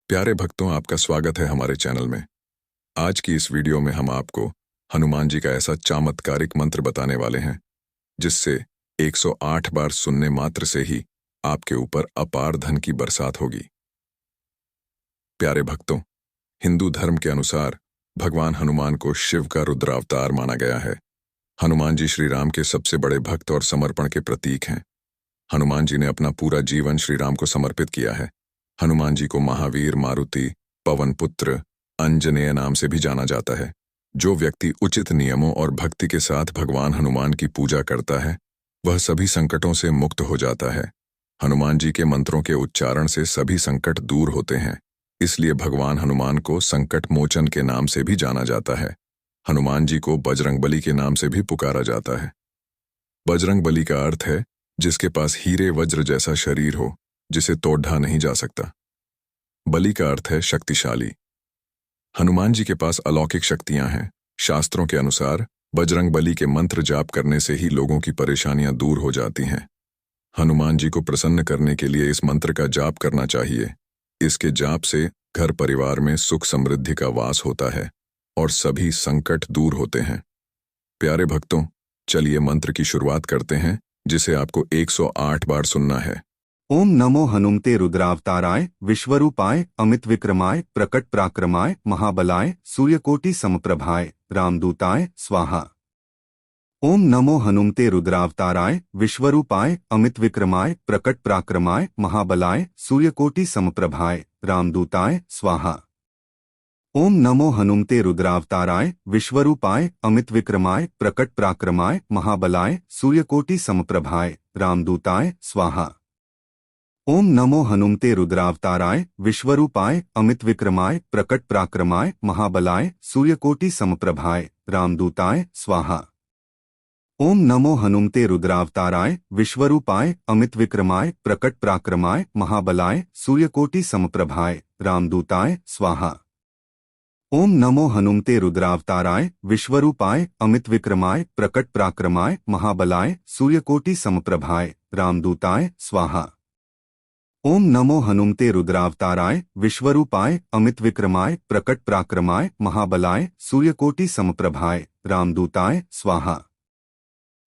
प्यारे भक्तों, आपका स्वागत है हमारे चैनल में। आज की इस वीडियो में हम आपको हनुमान जी का ऐसा चमत्कारिक मंत्र बताने वाले हैं जिससे 108 बार सुनने मात्र से ही आपके ऊपर अपार धन की बरसात होगी। प्यारे भक्तों, हिंदू धर्म के अनुसार भगवान हनुमान को शिव का रुद्रावतार माना गया है। हनुमान जी श्री राम के सबसे बड़े भक्त और समर्पण के प्रतीक हैं। हनुमान जी ने अपना पूरा जीवन श्री राम को समर्पित किया है। हनुमान जी को महावीर, मारुति, पवन पुत्र, अंजनेय नाम से भी जाना जाता है। जो व्यक्ति उचित नियमों और भक्ति के साथ भगवान हनुमान की पूजा करता है वह सभी संकटों से मुक्त हो जाता है। हनुमान जी के मंत्रों के उच्चारण से सभी संकट दूर होते हैं, इसलिए भगवान हनुमान को संकट मोचन के नाम से भी जाना जाता है। हनुमान जी को बजरंगबली के नाम से भी पुकारा जाता है। बजरंगबली का अर्थ है जिसके पास हीरे वज्र जैसा शरीर हो, जिसे तोड़ नहीं जा सकता। बलि का अर्थ है शक्तिशाली। हनुमान जी के पास अलौकिक शक्तियां हैं। शास्त्रों के अनुसार बजरंगबली के मंत्र जाप करने से ही लोगों की परेशानियां दूर हो जाती हैं। हनुमान जी को प्रसन्न करने के लिए इस मंत्र का जाप करना चाहिए। इसके जाप से घर परिवार में सुख समृद्धि का वास होता है और सभी संकट दूर होते हैं। प्यारे भक्तों, चलिए मंत्र की शुरुआत करते हैं, जिसे आपको 108 बार सुनना है। ओम नमो हनुमते रुद्रावताराय विश्वरूपाय अमित विक्रमाय प्रकट पराक्रमाय महाबलाय सूर्यकोटि समप्रभाय रामदूताय स्वाहा। ओम नमो हनुमते रुद्रावताराय विश्वरूपाय अमित विक्रमाय प्रकट पराक्रमाय महाबलाय सूर्यकोटि समप्रभाय रामदूताय स्वाहा। ओम नमो हनुमते रुद्रावताराय विश्वरूपाय अमित विक्रमाय प्रकट पराक्रमाय महाबलाय सूर्यकोटि समप्रभाय रामदूताय स्वाहा। ओम नमो हनुमते रुद्रावताराय विश्वरूपाय अमित विक्रमाय प्रकट पराक्रमाय महाबलाय सूर्यकोटि समप्रभाय रामदूताय स्वाहा। ओम नमो हनुमते रुद्रावताराय विश्वरूपाय अमित विक्रमाय प्रकट पराक्रमाय महाबलाय सूर्यकोटि समप्रभाय रामदूताय स्वाहा। ओम नमो हनुमते रुद्रावताराय विश्वरूपाय अमित विक्रमाय प्रकट पराक्रमाय महाबलाय सूर्यकोटि समप्रभाय रामदूताय स्वाहा। ओम नमो हनुमते रुद्रावताराय विश्वरूपाय अमित विक्रमाय प्रकट पराक्रमाय महाबलाय सूर्यकोटि समप्रभाय रामदूताय स्वाहा।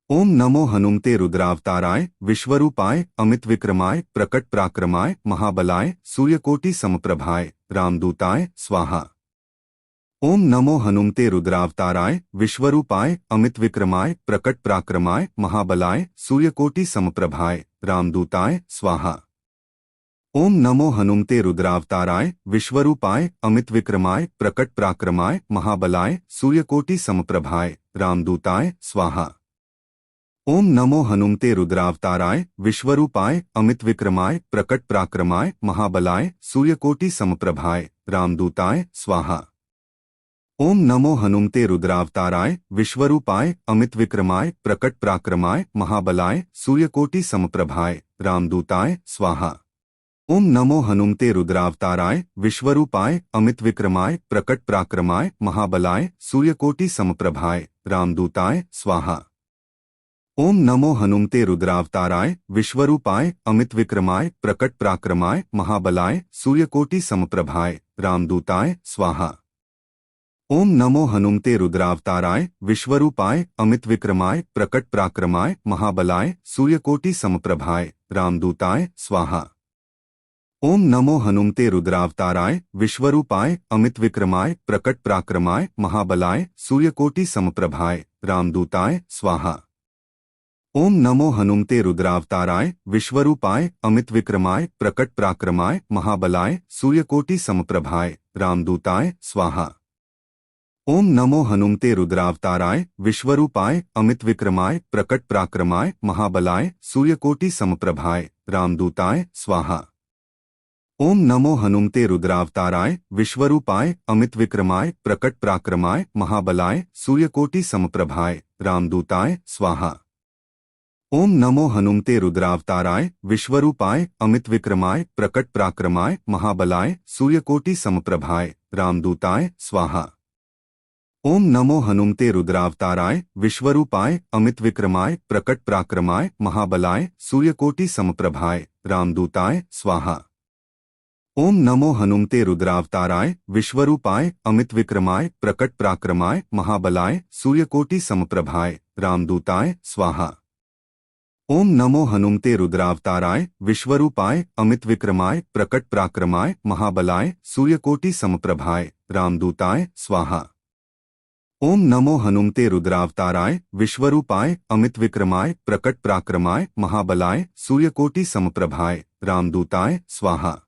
ओम नमो हनुमते रुद्रावताराय विश्वरूपाय अमित विक्रमाय प्रकट पराक्रमाय महाबलाय सूर्यकोटि समप्रभाय रामदूताय स्वाहा। ओम नमो हनुमते रुद्रावताराय विश्वरूपाय अमित विक्रमाय प्रकट पराक्रमाय महाबलाय सूर्यकोटि समप्रभाय रामदूताय स्वाहा। ओम नमो हनुमते रुद्रावताराय विश्वरूपाय अमित विक्रमाय प्रकट पराक्रमाय महाबलाय सूर्यकोटि समप्रभाय रामदूताय स्वाहा। ओम नमो हनुमते रुद्रावताराय विश्वरूपाय अमित विक्रमाय प्रकट पराक्रमाय महाबलाय सूर्यकोटि समप्रभाय रामदूताय स्वाहा। ओम नमो हनुमते रुद्रावताराय विश्वरूपाय अमित विक्रमाय प्रकट पराक्रमाय महाबलाय सूर्यकोटि समप्रभाय रामदूताय स्वाहा। ओम नमो हनुमते रुद्रावताराय विश्वरूपाय अमित विक्रमाय प्रकट पराक्रमाय महाबलाय सूर्यकोटि समप्रभाय रामदूताय स्वाहा। ओम नमो हनुमते रुद्रावताराय विश्वरूपाय अमित विक्रमाय प्रकट पराक्रमाय महाबलाय सूर्यकोटि समप्रभाय रामदूताय स्वाहा। ओम नमो हनुमते रुद्रावताराय विश्वरूपाय अमित विक्रमाय प्रकट पराक्रमाय महाबलाय सूर्यकोटि समप्रभाय रामदूताय स्वाहा। ओम नमो हनुमते रुद्रावताराय विश्वरूपाय अमित विक्रमाय प्रकट पराक्रमाय महाबलाय सूर्यकोटि समप्रभाय रामदूताय स्वाहा। ओम नमो हनुमते रुद्रावताराय विश्वरूपाय अमित विक्रमाय प्रकट पराक्रमाय महाबलाय सूर्यकोटि समप्रभाय रामदूताय स्वाहा। ओम नमो हनुमते रुद्रावताराय विश्वरूपाय अमित विक्रमाय प्रकट पराक्रमाय महाबलाय सूर्यकोटि समप्रभाय रामदूताय स्वाहा। ओम नमो हनुमते रुद्रावताराय विश्वरूपाय अमित विक्रमाय प्रकट पराक्रमाय महाबलाय सूर्यकोटि समप्रभाय रामदूताय स्वाहा। ओम नमो हनुमते रुद्रावताराय विश्वरूपाय अमित विक्रमाय प्रकट पराक्रमाय महाबलाय सूर्यकोटि समप्रभाय रामदूताय स्वाहा। ओम नमो हनुमते रुद्रावताराय विश्वरूपाय अमित विक्रमाय प्रकट पराक्रमाय महाबलाय सूर्यकोटि समप्रभाय रामदूताय स्वाहा। ओम नमो हनुमते रुद्रावताराय विश्वरूपाय अमितविक्रमाय प्रकट पराक्रमाय महाबलाय सूर्यकोटि समप्रभाय रामदूताय स्वाहा। ओम नमो हनुमते रुद्रावताराय विश्वरूपाय अमितविक्रमाय प्रकट पराक्रमाय महाबलाय सूर्यकोटि समप्रभाय रामदूताय स्वाहा। ओम नमो हनुमते रुद्रावताराय विश्वरूपाय अमितविक्रमाय प्रकट पराक्रमाय महाबलाय सूर्यकोटि समप्रभाय रामदूताय स्वाहा।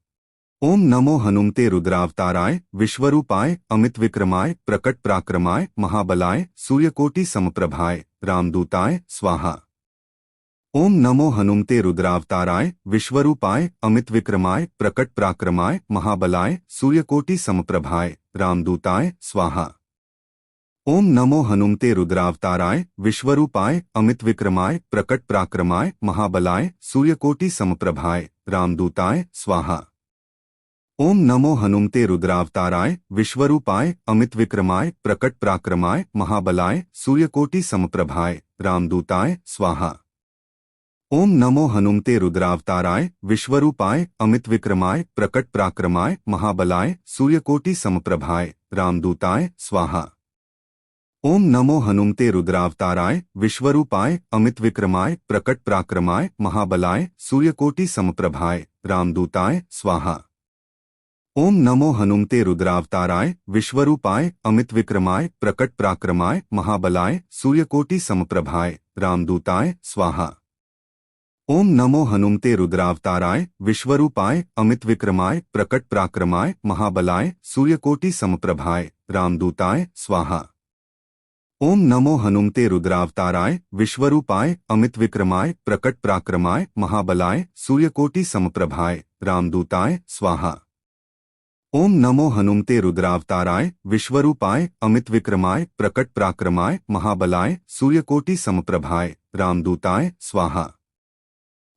ओम नमो हनुमते रुद्रावताराय विश्वरूपाय अमितविक्रमाय प्रकट पराक्रमाय महाबलाय सूर्यकोटि समप्रभाय रामदूताय स्वाहा। ओम नमो हनुमते रुद्रावताराय विश्वरूपाय अमितविक्रमाय प्रकट पराक्रमाय महाबलाय सूर्यकोटि समप्रभाय रामदूताय स्वाहा। ओम नमो हनुमते रुद्रावताराय विश्वरूपाय अमितविक्रमाय प्रकट पराक्रमाय महाबलाय सूर्यकोटि समप्रभाय रामदूताय स्वाहा। ओम नमो हनुमते रुद्रावताराय विश्वरूपाय अमितविक्रमाय प्रकट पराक्रमाय महाबलाय सूर्यकोटि समप्रभाय रामदूताय स्वाहा। ओम नमो हनुमते रुद्रावताराय विश्वरूपाय अमितविक्रमाय प्रकट पराक्रमाय महाबलाय सूर्यकोटि समप्रभाय रामदूताय स्वाहा। ओम नमो हनुमते रुद्रावताराय विश्वरूपाय अमितविक्रमाय प्रकट पराक्रमाय महाबलाय सूर्यकोटि समप्रभाय रामदूताय स्वाहा। ओम नमो हनुमते रुद्रावताराय विश्वरूपाय अमितविक्रमाय प्रकट पराक्रमाय महाबलाय सूर्यकोटि समप्रभाय रामदूताय स्वाहा। ओम नमो हनुमते रुद्रावताराय विश्वरूपाय अमितविक्रमाय प्रकट पराक्रमाय महाबलाय सूर्यकोटि समप्रभाय रामदूताय स्वाहा। ओम नमो हनुमते रुद्रावताराय विश्वरूपाय अमितविक्रमाय प्रकट पराक्रमाय महाबलाय सूर्यकोटि समप्रभाय रामदूताय स्वाहा। ओम नमो हनुमते रुद्रावताराय विश्वरूपाय अमितविक्रमाय प्रकट पराक्रमाय महाबलाय सूर्यकोटि समप्रभाय रामदूताय स्वाहा।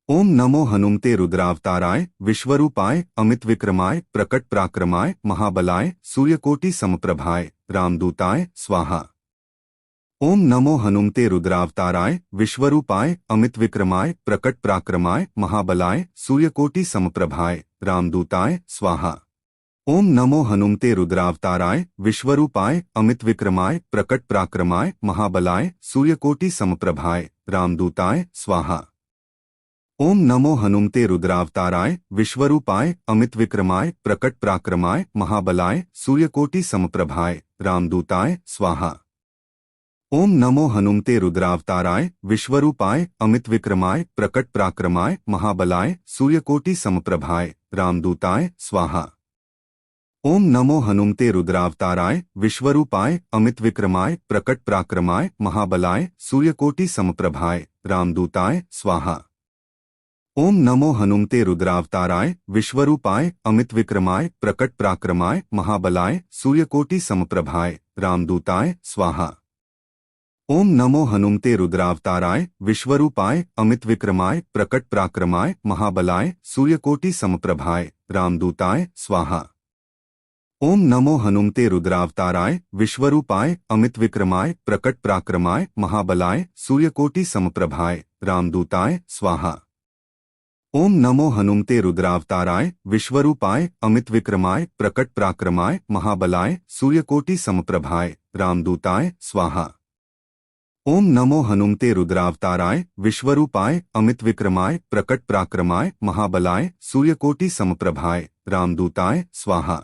ओम नमो हनुमते रुद्रावताराय विश्वरूपाय अमितविक्रमाय प्रकट पराक्रमाय महाबलाय सूर्यकोटि समप्रभाय रामदूताय स्वाहा। ओम नमो हनुमते रुद्रावताराय विश्वरूपाय अमितविक्रमाय प्रकट पराक्रमाय महाबलाय सूर्यकोटि समप्रभाय रामदूताय स्वाहा। ओम नमो हनुमते रुद्रावताराय विश्वरूपाय अमितविक्रमाय प्रकट पराक्रमाय महाबलाय सूर्यकोटि समप्रभाय रामदूताय स्वाहा। ओम नमो हनुमते रुद्रावताराय विश्वरूपाय अमितविक्रमाय प्रकट पराक्रमाय महाबलाय सूर्यकोटि समप्रभाय रामदूताय स्वाहा। ओम नमो हनुमते रुद्रावताराय विश्वरूपाय अमितविक्रमाय प्रकट पराक्रमाय महाबलाय सूर्यकोटि समप्रभाय रामदूताय स्वाहा। ओम नमो हनुमते रुद्रावताराय विश्वरूपाय अमितविक्रमाय प्रकट पराक्रमाय महाबलाय सूर्यकोटि समप्रभाय रामदूताय स्वाहा। ओम नमो हनुमते रुद्रावताराय विश्वरूपाय अमितविक्रमाय प्रकट पराक्रमाय महाबलाय सूर्यकोटि समप्रभाय रामदूताय स्वाहा। ओम नमो हनुमते रुद्रावताराय विश्वरूपाय अमितविक्रमाय प्रकट पराक्रमाय महाबलाय सूर्यकोटि समप्रभाय रामदूताय स्वाहा। ओम नमो हनुमते रुद्रावताराय विश्वरूपाय अमितविक्रमाय प्रकट पराक्रमाय महाबलाय सूर्यकोटि समप्रभाय रामदूताय स्वाहा। ओम नमो हनुमते रुद्रावताराय विश्वरूपाय अमितविक्रमाय प्रकट पराक्रमाय महाबलाय सूर्यकोटि समप्रभाय रामदूताय स्वाहा। ओम नमो हनुमते रुद्रावताराय विश्वरूपाय अमितविक्रमाय प्रकट पराक्रमाय महाबलाय सूर्यकोटि समप्रभाय रामदूताय स्वाहा।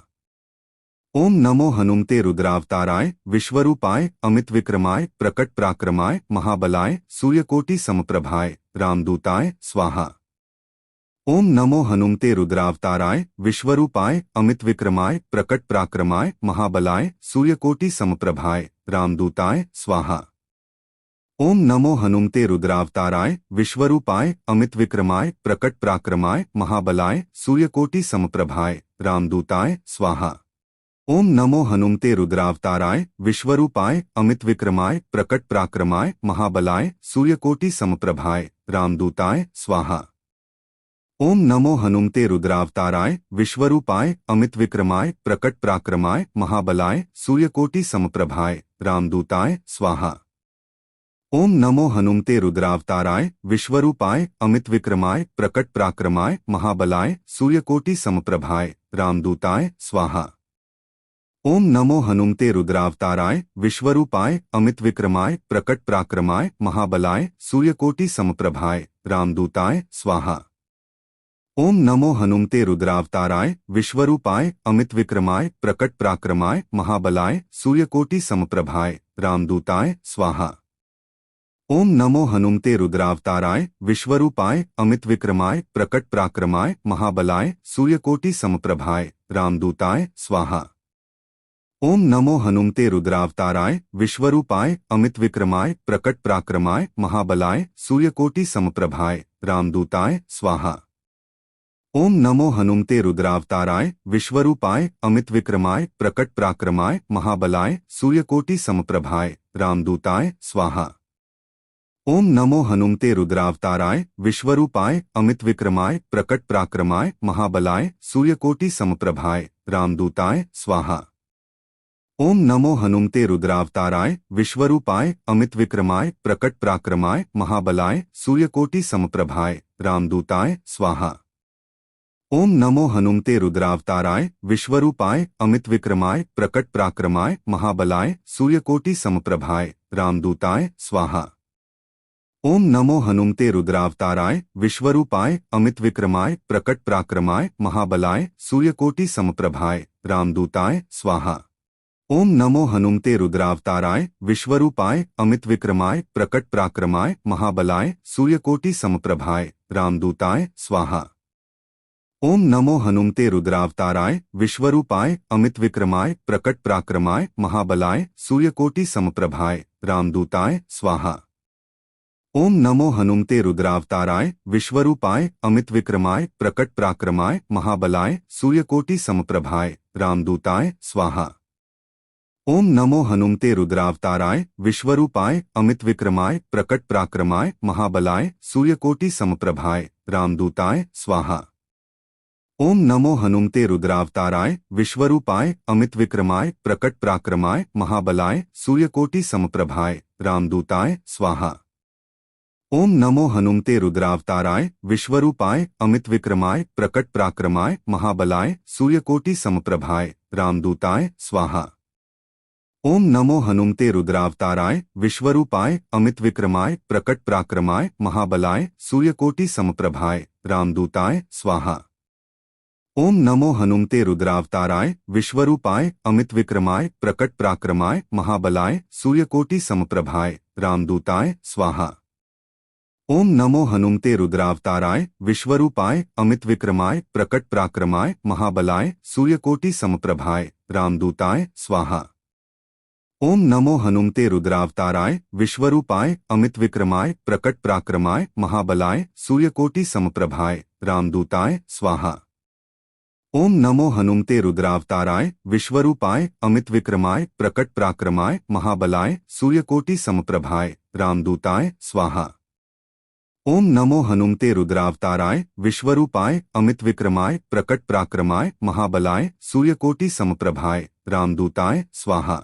ओम नमो हनुमते रुद्रावताराय विश्वरूपाय अमितविक्रमाय प्रकट पराक्रमाय महाबलाय सूर्यकोटि समप्रभाय रामदूताय स्वाहा। ओम नमो हनुमते रुद्रावताराय विश्वरूपाय अमितविक्रमाय प्रकट पराक्रमाय महाबलाय सूर्यकोटि समप्रभाय रामदूताय स्वाहा। ओम नमो हनुमते रुद्रावताराय विश्वरूपाय अमितविक्रमाय प्रकट पराक्रमाय महाबलाय सूर्यकोटि समप्रभाय रामदूताय स्वाहा। ओम नमो हनुमते रुद्रावताराय विश्वरूपाय अमितविक्रमाय प्रकट पराक्रमाय महाबलाय सूर्यकोटि समप्रभाय रामदूताय स्वाहा। ओम नमो हनुमते रुद्रावताराय विश्वरूपाय अमितविक्रमाय प्रकट पराक्रमाय महाबलाय सूर्यकोटि समप्रभाय रामदूताय स्वाहा। ओम नमो हनुमते रुद्रावताराय विश्वरूपाय अमित विक्रमाय प्रकट पराक्रमाय महाबलाय सूर्यकोटि समप्रभाय रामदूताय स्वाहा। ओम नमो हनुमते रुद्रावताराय विश्वरूपाय अमित विक्रमाय प्रकट पराक्रमाय महाबलाय सूर्यकोटि समप्रभाय रामदूताय स्वाहा। ओम नमो हनुमते रुद्रावताराय विश्वरूपाय अमित विक्रमाय प्रकट पराक्रमाय महाबलाय सूर्यकोटि समप्रभाय रामदूताय स्वाहा। ओम नमो हनुमते रुद्रावताराय विश्वरूपाय अमित विक्रमाय प्रकट पराक्रमाय महाबलाय सूर्यकोटि समप्रभाय रामदूताय स्वाहा। ओम नमो हनुमते रुद्रावताराय विश्वरूपाय अमित विक्रमाय प्रकट पराक्रमाय महाबलाय सूर्यकोटि समप्रभाय रामदूताय स्वाहा। ओम नमो हनुमते रुद्रावताराय विश्वरूपाय अमित विक्रमाय प्रकट पराक्रमाय महाबलाय सूर्यकोटि समप्रभाय रामदूताय स्वाहा। ओम नमो हनुमते रुद्रावताराय विश्वरूपाय अमित विक्रमाय प्रकट पराक्रमाय महाबलाय सूर्यकोटि समप्रभाय रामदूताय स्वाहा। ओम नमो हनुमते रुद्रावताराय विश्वरूपाय अमित विक्रमाय प्रकट पराक्रमाय महाबलाय सूर्यकोटि समप्रभाय रामदूताय स्वाहा। ओम नमो हनुमते रुद्रावताराय विश्वरूपाय अमित विक्रमाय प्रकट पराक्रमाय महाबलाय सूर्यकोटि समप्रभाय रामदूताय स्वाहा। ओम नमो हनुमते रुद्रावताराय विश्वरूपाय अमित विक्रमाय प्रकट पराक्रमाय महाबलाय सूर्यकोटि समप्रभाय रामदूताय स्वाहा। ओम नमो हनुमते रुद्रावताराय विश्वरूपाय अमित विक्रमाय प्रकट पराक्रमाय महाबलाय सूर्यकोटि समप्रभाय रामदूताय स्वाहा। ओम नमो हनुमते रुद्रावताराय विश्वरूपाय अमित विक्रमाय प्रकट पराक्रमाय महाबलाय सूर्यकोटि समप्रभाय रामदूताय स्वाहा। ओम नमो हनुमते रुद्रावताराय विश्वरूपाय अमित विक्रमाय प्रकट पराक्रमाय महाबलाय सूर्यकोटि समप्रभाय रामदूताय स्वाहा। ओम नमो हनुमते रुद्रावताराय विश्वरूपाय अमित विक्रमाय प्रकट पराक्रमाय महाबलाय सूर्यकोटि समप्रभाय रामदूताय स्वाहा। ओम नमो हनुमते रुद्रावताराय विश्वरूपाय अमित विक्रमाय प्रकट पराक्रमाय महाबलाय सूर्यकोटि समप्रभाय रामदूताय स्वाहा। ओम नमो हनुमते रुद्रावताराय विश्वरूपाय अमित विक्रमाय प्रकट पराक्रमाय महाबलाय सूर्यकोटि समप्रभाय रामदूताय स्वाहा। ओम नमो हनुमते रुद्रावताराय विश्वरूपाय अमित विक्रमाय प्रकट पराक्रमाय महाबलाय सूर्यकोटि समप्रभाय रामदूताय स्वाहा। ओम नमो हनुमते रुद्रावताराय विश्वरूपाय अमित विक्रमाय प्रकट पराक्रमाय महाबलाय सूर्यकोटि समप्रभाय रामदूताय स्वाहा। ओम नमो हनुमते रुद्रावताराय विश्वरूपाय अमित विक्रमाय प्रकट पराक्रमाय महाबलाय सूर्यकोटि समप्रभाय रामदूताय स्वाहा। ओम नमो हनुमते रुद्रावताराय विश्वरूपाय अमित विक्रमाय प्रकट पराक्रमाय महाबलाय सूर्यकोटि समप्रभाय रामदूताय स्वाहा। ओम नमो हनुमते रुद्रावताराय विश्वरूपाय अमित विक्रमाय प्रकट पराक्रमाय महाबलाय सूर्यकोटि समप्रभाय रामदूताय स्वाहा। ओम नमो हनुमते रुद्रावताराय विश्वरूपाय अमित विक्रमाय प्रकट पराक्रमाय महाबलाय सूर्यकोटि समप्रभाय रामदूताय स्वाहा।